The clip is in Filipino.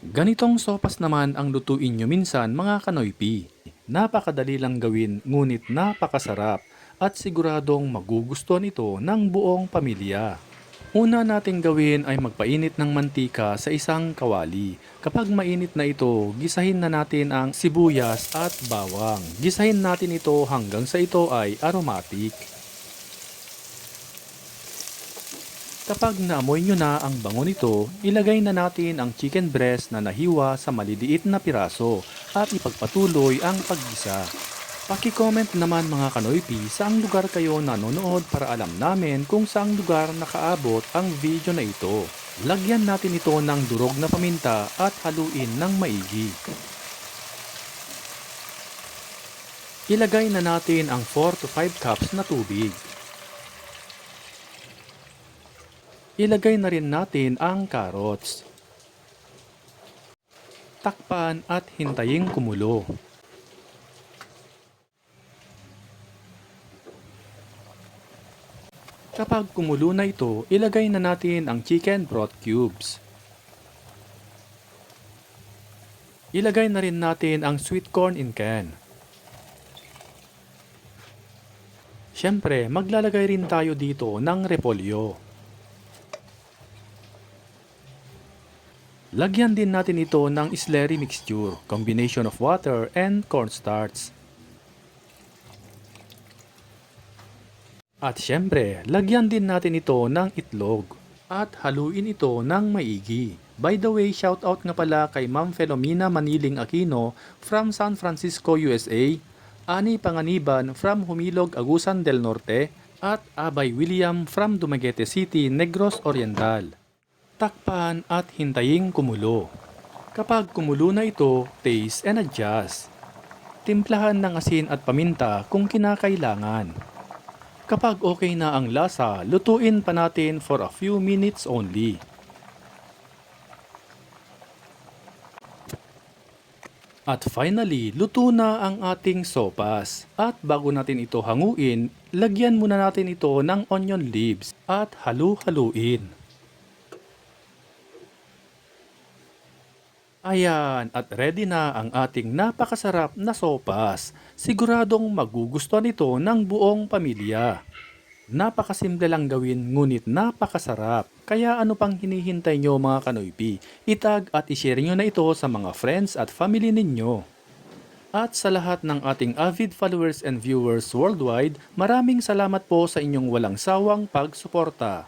Ganitong sopas naman ang lutuin nyo minsan mga kanoypi. Napakadali lang gawin ngunit napakasarap at siguradong magugustuhan ito ng buong pamilya. Una nating gawin ay magpainit ng mantika sa isang kawali. Kapag mainit na ito, gisahin na natin ang sibuyas at bawang. Gisahin natin ito hanggang sa ito ay aromatic. Kapag naamoy nyo na ang bango nito, ilagay na natin ang chicken breast na nahiwa sa maliliit na piraso at ipagpatuloy ang paggisa. Paki-comment naman mga kanoypi saang lugar kayo nanonood para alam namin kung saang lugar nakaabot ang video na ito. Lagyan natin ito ng durog na paminta at haluin ng maigi. Ilagay na natin ang 4 to 5 cups na tubig. Ilagay na rin natin ang carrots. Takpan at hintayin kumulo. Kapag kumulo na ito, ilagay na natin ang chicken broth cubes. Ilagay na rin natin ang sweet corn in can. Siyempre, maglalagay rin tayo dito ng repolyo. Lagyan din natin ito ng slurry mixture, combination of water and cornstarch. At syempre, lagyan din natin ito ng itlog. At haluin ito ng maigi. By the way, shoutout nga pala kay Ma'am Felomena Maniling Aquino from San Francisco, USA, Ani Panganiban from Humilog, Agusan del Norte, at Abay William from Dumaguete City, Negros Oriental. Takpan at hintayin kumulo. Kapag kumulo na ito, taste and adjust. Timplahan ng asin at paminta kung kinakailangan. Kapag okay na ang lasa, lutuin pa natin for a few minutes only. At finally, luto na ang ating sopas. At bago natin ito hanguin, lagyan muna natin ito ng onion leaves at halu-haluin. Ayan, at ready na ang ating napakasarap na sopas. Siguradong magugustuhan ito ng buong pamilya. Napakasimple lang gawin ngunit napakasarap. Kaya ano pang hinihintay nyo mga kanoypi? Itag at ishare nyo na ito sa mga friends at family ninyo. At sa lahat ng ating avid followers and viewers worldwide, maraming salamat po sa inyong walang sawang pagsuporta.